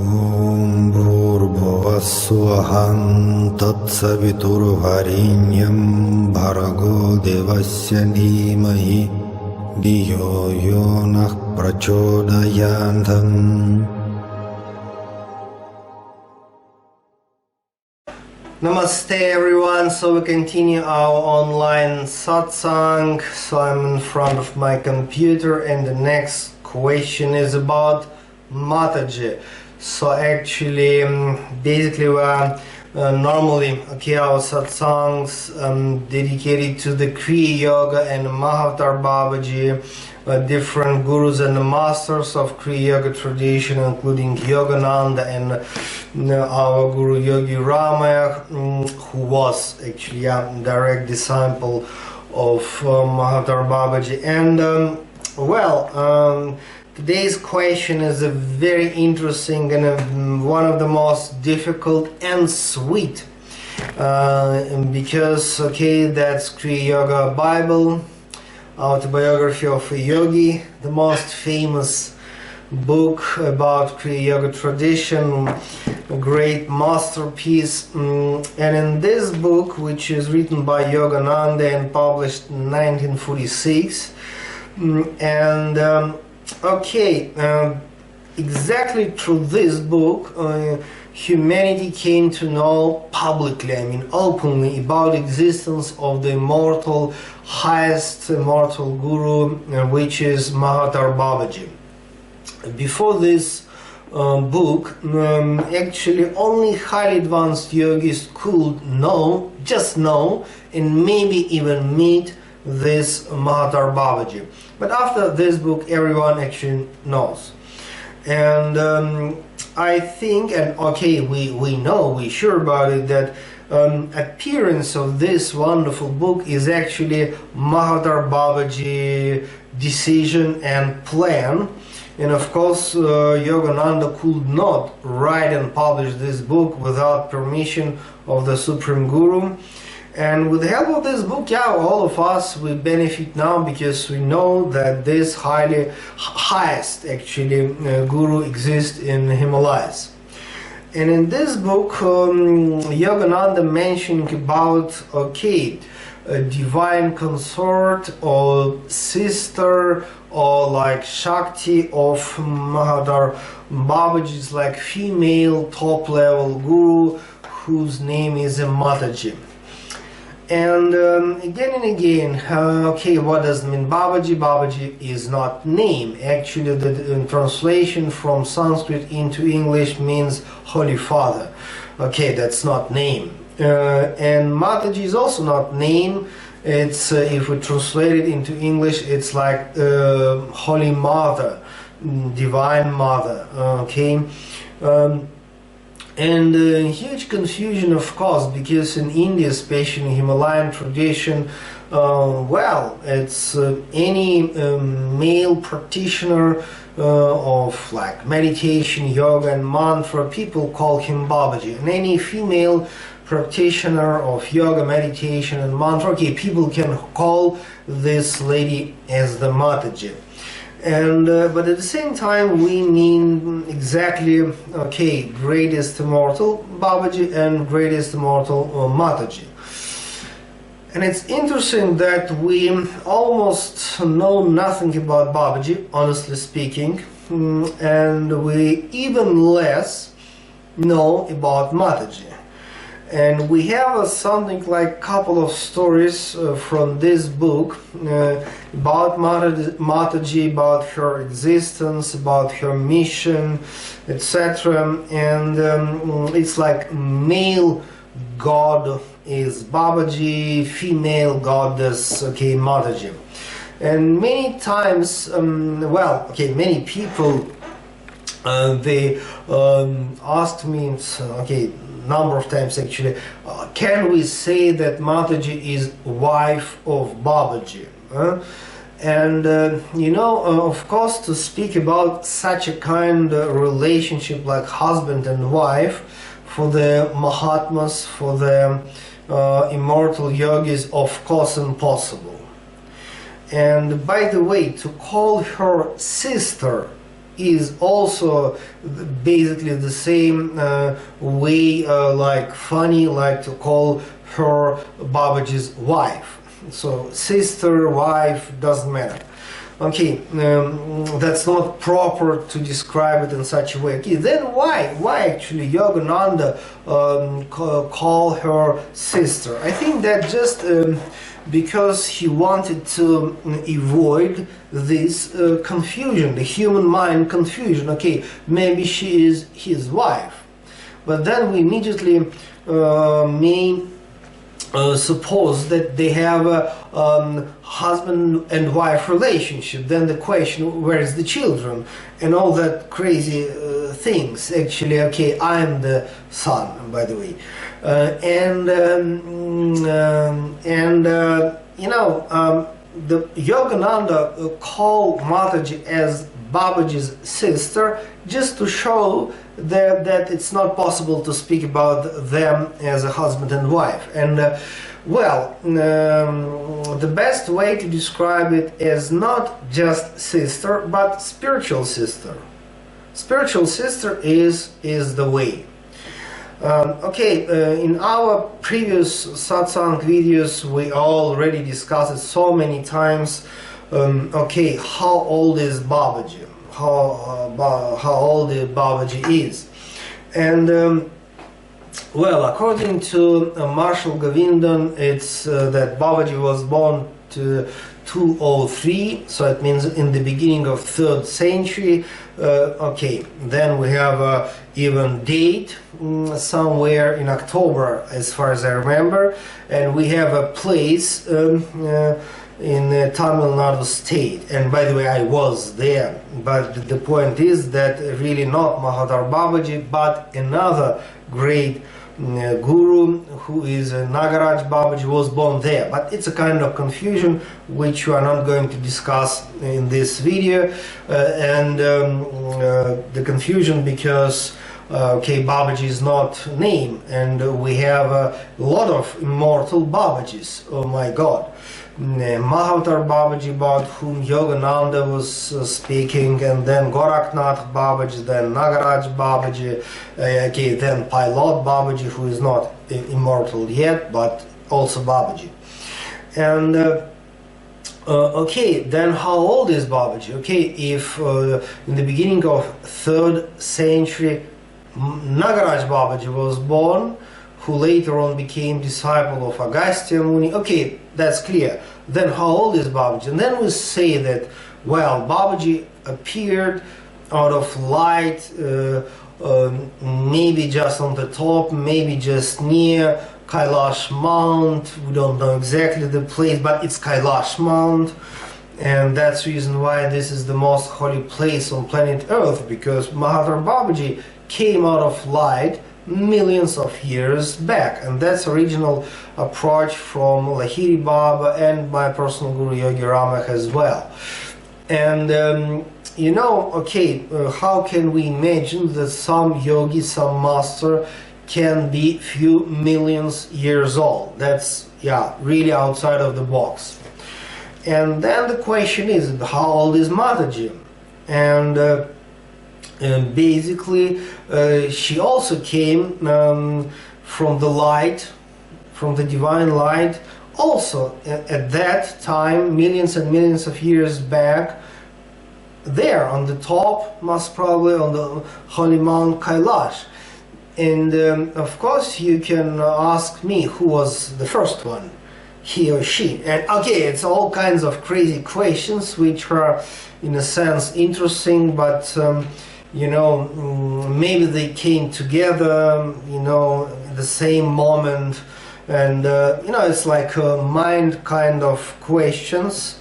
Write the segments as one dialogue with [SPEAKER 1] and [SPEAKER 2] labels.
[SPEAKER 1] Om Bhurбhuvah Tatsaviturvarenyam Bhargo Devasya Dhimahi Dhiyo Yonah Prachodayantam.
[SPEAKER 2] Namaste everyone, so we continue our online satsang. So I'm in front of my computer and the next question is about Mataji. So actually, basically we're normally, our satsangs dedicated to the Kriya Yoga and Mahavatar Babaji, different gurus and masters of Kriya Yoga tradition, including Yogananda and our Guru Yogi Ramaya, who was actually a direct disciple of Mahavatar Babaji. And today's question is a very interesting and one of the most difficult and sweet, because that's Kriya Yoga Bible, autobiography of a yogi, the most famous book about Kriya Yoga tradition, a great masterpiece. And in this book, which is written by Yogananda and published in 1946, exactly through this book, humanity came to know publicly, openly, about existence of the immortal, highest immortal guru, which is Mahavatar Babaji. Before this book, actually only highly advanced yogis could just know, and maybe even meet this Mahavatar Babaji. But after this book, everyone actually knows. And I think, and we're sure about it, that appearance of this wonderful book is actually Mahavatar Babaji decision and plan. And of course, Yogananda could not write and publish this book without permission of the Supreme Guru. And with the help of this book, all of us will benefit now, because we know that this highest guru exists in the Himalayas. And in this book, Yogananda mentioning about a divine consort or sister or like Shakti of Mahavatar Babaji, is like female top level guru whose name is Mataji. And again and again, what does it mean Babaji? Babaji is not name. Actually, the translation from Sanskrit into English means Holy Father. That's not name. And Mataji is also not name. It's if we translate it into English, it's like Holy Mother, Divine Mother. And huge confusion, of course, because in India, especially in Himalayan tradition, it's any male practitioner of like meditation, yoga and mantra, people call him Babaji. And any female practitioner of yoga, meditation and mantra, people can call this lady as the Mataji. And but at the same time, we mean exactly greatest immortal Babaji and greatest immortal Mataji. And it's interesting that we almost know nothing about Babaji, honestly speaking, and we even less know about Mataji. And we have something like couple of stories from this book about Mataji, about her existence, about her mission, etc. And it's like male god is Babaji, female goddess, Mataji. And many times, many people they asked me, number of times actually, can we say that Mataji is wife of Babaji? And of course, to speak about such a kind of relationship like husband and wife for the Mahatmas, for the immortal yogis, of course impossible. And by the way, to call her sister is also basically the same way, like funny, like to call her Babaji's wife. So sister, wife, doesn't matter. Okay, that's not proper to describe it in such a way. Okay, then why actually Yogananda call her sister? I think that just because he wanted to avoid this confusion, the human mind confusion. Okay, maybe she is his wife, but then we immediately may suppose that they have a husband and wife relationship. Then the question, where is the children and all that crazy things. Actually, okay, I'm the son, by the way, the Yogananda called Mataji as Babaji's sister just to show that it's not possible to speak about them as a husband and wife. And the best way to describe it is not just sister, but spiritual sister. Spiritual sister is the way. In our previous satsang videos we already discussed it so many times. How old is Babaji? How old the Babaji is? And according to Marshall Govindan, it's that Babaji was born to 203, so it means in the beginning of 3rd century. Then we have even date somewhere in October, as far as I remember, and we have a place in Tamil Nadu state. And by the way, I was there, but the point is that really not Mahadar Babaji, but another great guru who is Nagaraj Babaji was born there. But it's a kind of confusion which we are not going to discuss in this video, the confusion because Babaji is not name, and we have a lot of immortal Babajis. Oh my God. Mahavatar Babaji, about whom Yogananda was speaking, and then Goraknath Babaji, then Nagaraj Babaji, then Pilot Babaji, who is not immortal yet, but also Babaji. And then how old is Babaji? If in the beginning of 3rd century Nagaraj Babaji was born, who later on became disciple of Agastya Muni, that's clear. Then how old is Babaji? And then we say that, Babaji appeared out of light, maybe just on the top, maybe just near Kailash Mount. We don't know exactly the place, but it's Kailash Mount. And that's the reason why this is the most holy place on planet Earth, because Mahavatar Babaji came out of light millions of years back, and that's original approach from Lahiri Baba and my personal guru Yogi Ramach as well. And how can we imagine that some yogi, some master can be few millions years old? That's really outside of the box. And then the question is, how old is Mataji? And basically she also came from the light, from the divine light, also at that time, millions and millions of years back, there on the top, most probably on the holy Mount Kailash. And of course you can ask me who was the first one, he or she. And it's all kinds of crazy questions which are in a sense interesting, but maybe they came together, at the same moment, and it's like mind kind of questions.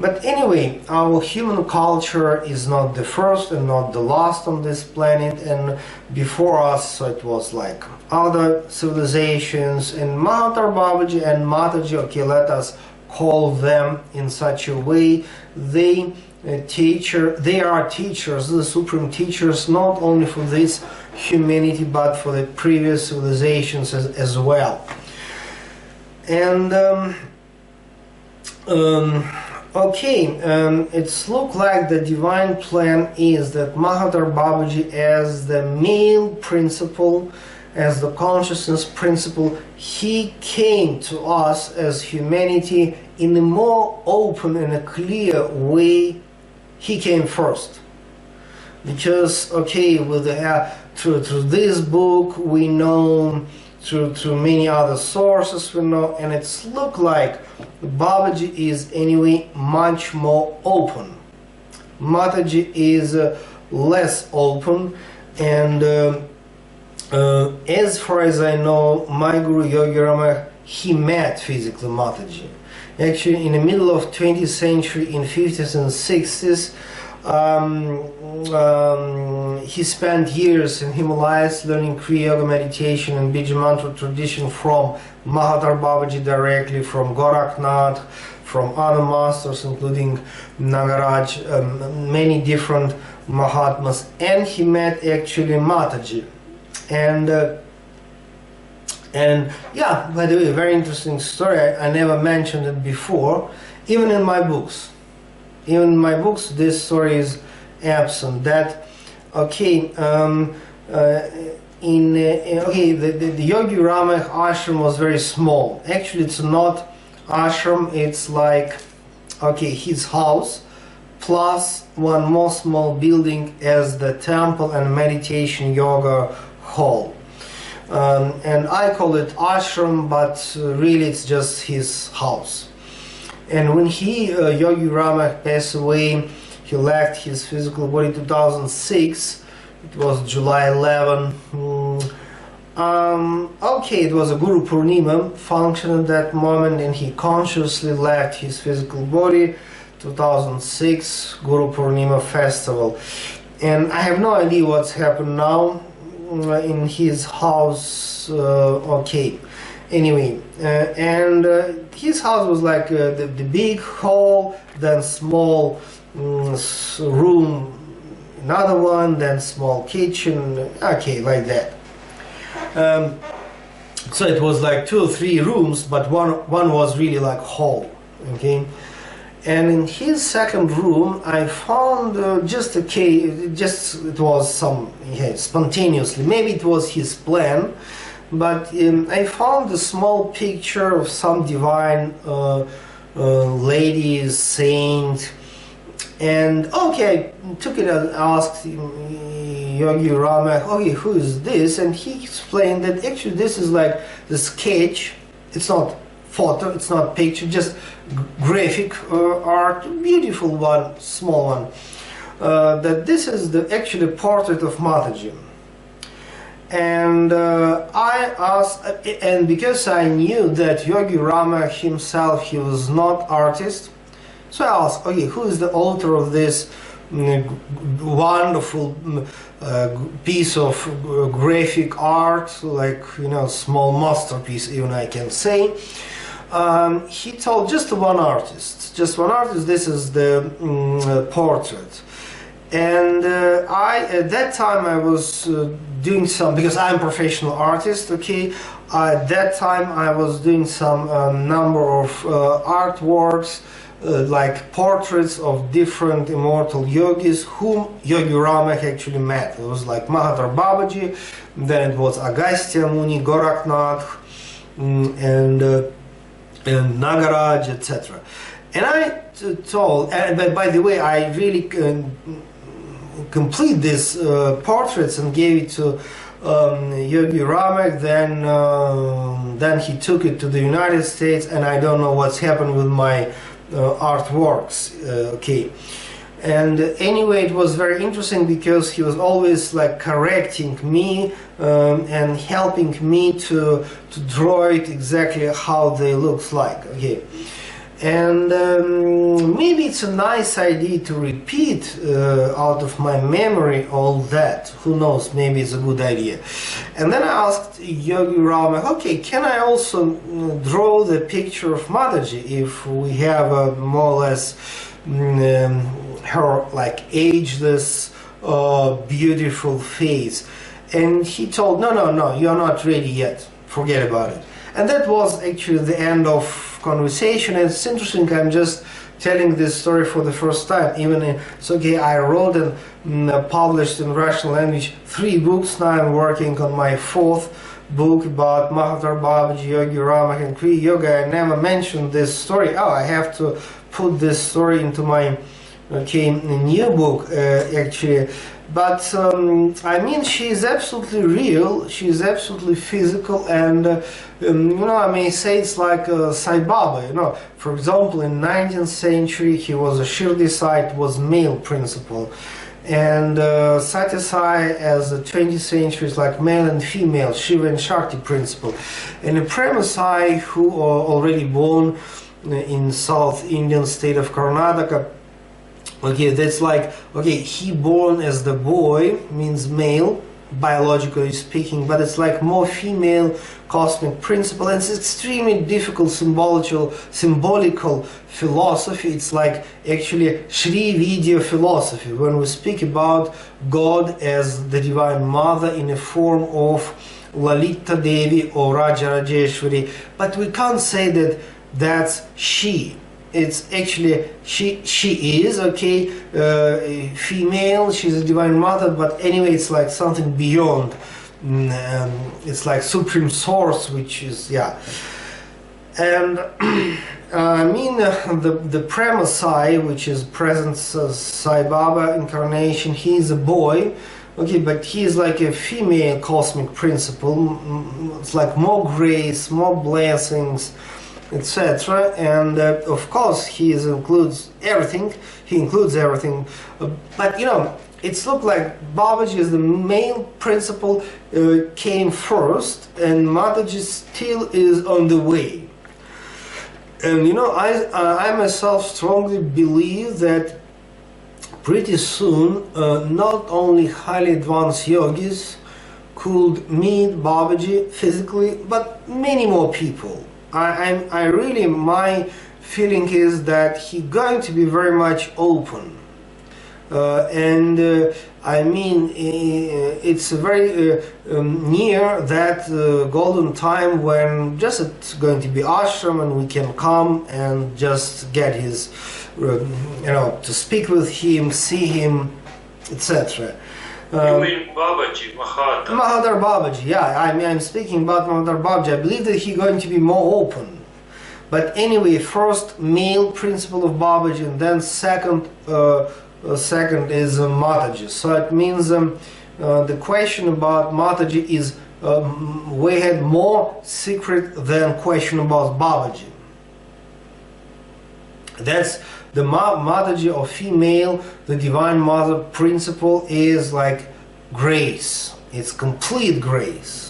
[SPEAKER 2] But anyway, our human culture is not the first and not the last on this planet, and before us it was like other civilizations, and Mahavatar Babaji and Mataji, let us call them in such a way, they are teachers, the supreme teachers, not only for this humanity but for the previous civilizations as well. And Okay, it's look like the divine plan is that Mahatma Babaji, as the male principle, as the consciousness principle, he came to us as humanity in a more open and a clear way. He came first. Because, okay, with through this book we know, through many other sources we know, and it's look like Babaji is anyway much more open. Mataji is less open, and as far as I know, my Guru Yogi Rama, he met physically Mataji. Actually, in the middle of 20th century, in 50s and 60s, he spent years in Himalayas learning Kriya Yoga meditation and Bija Mantra tradition from Mahatma Babaji directly, from Gorakhnath, from other masters including Nagaraj, many different Mahatmas, and he met actually Mataji. And yeah, by the way, very interesting story. I never mentioned it before, even in my books. Even in my books, this story is absent. That okay, the Yogi Rama ashram was very small. Actually, it's not ashram. It's like his house plus one more small building as the temple and meditation yoga hall. And I call it ashram, but really it's just his house. And when Yogi Rama passed away, he left his physical body 2006. It was July 11. It was a Guru Purnima function at that moment, and he consciously left his physical body. 2006 Guru Purnima festival. And I have no idea what's happened now in his house. Anyway, his house was like the big hall, then small room, another one, then small kitchen, like that. So it was like 2 or 3 rooms, but one was really like hall. Okay. And in his second room, I found it was some spontaneously. Maybe it was his plan, but I found a small picture of some divine lady, saint, and I took it and asked Yogi Rama, who is this? And he explained that actually this is like the sketch. It's not photo, it's not picture, just graphic art, beautiful one, small one. That this is the actually portrait of Mataji. And I asked, and because I knew that Yogi Rama himself, he was not artist, so I asked, who is the author of this wonderful piece of graphic art, like small masterpiece, even I can say. He told just one artist. This is the portrait. And at that time I was doing some, because I'm a professional artist, at that time I was doing some number of artworks, like portraits of different immortal yogis whom Yogi Rama actually met. It was like Mahatma Babaji, then it was Agastya Muni, Gorakhnath, and Nagaraj, etc. And I told, and by the way, I really complete these portraits and gave it to Yogi Rama. Then he took it to the United States, and I don't know what's happened with my artworks. And anyway, it was very interesting because he was always like correcting me and helping me to draw it exactly how they look like. And maybe it's a nice idea to repeat out of my memory all that. Who knows, maybe it's a good idea. And then I asked Yogi Rama, can I also draw the picture of Mataji if we have a more or less her like ageless, beautiful face? And he told, no, you're not ready yet, forget about it. And that was actually the end of conversation. And it's interesting, I'm just telling this story for the first time. Even it's okay, I wrote and published in Russian language 3 books. Now I'm working on my 4th book about Mahatma Babaji, Yogi Ramak and Kriya Yoga. I never mentioned this story. Oh, I have to put this story into my new book actually. But I mean, she is absolutely real, she is absolutely physical, and you know, I may say it's like Sai Baba, you know. For example, in 19th century he was a Shirdi Sai, was male principle, and Sathya Sai as the 20th century is like male and female, Shiva and Shakti principle. And a Prema Sai who are already born in South Indian state of Karnataka, okay, that's like, okay, he born as the boy, means male, biologically speaking, but it's like more female cosmic principle, and it's extremely difficult symbolical philosophy. It's like actually Shri Vidya philosophy, when we speak about God as the Divine Mother in a form of Lalita Devi or Raja Rajeshwari, but we can't say that that's she. It's actually she is okay, female, she's a divine mother, but anyway it's like something beyond. It's like supreme source, which is, yeah. And I mean the Prema Sai, which is present Sai Baba incarnation, he is a boy, okay, but he is like a female cosmic principle. It's like more grace, more blessings, etc. And of course he includes everything, but you know, it's looked like Babaji is the male principle came first, and Mataji still is on the way. And you know, I myself strongly believe that pretty soon not only highly advanced yogis could meet Babaji physically, but many more people. I really, my feeling is that he's going to be very much open, and I mean it's very near that golden time when just it's going to be ashram and we can come and just get his, you know, to speak with him, see him, etc.
[SPEAKER 3] You mean Babaji,
[SPEAKER 2] Mahatma Babaji, yeah, I mean, I'm speaking about Mahatma Babaji. I believe that he's going to be more open. But anyway, first male principle of Babaji, and then second is Mataji. So it means the question about Mataji is we had more secret than question about Babaji. That's the Mataji or female, the Divine Mother principle is like grace. It's complete grace.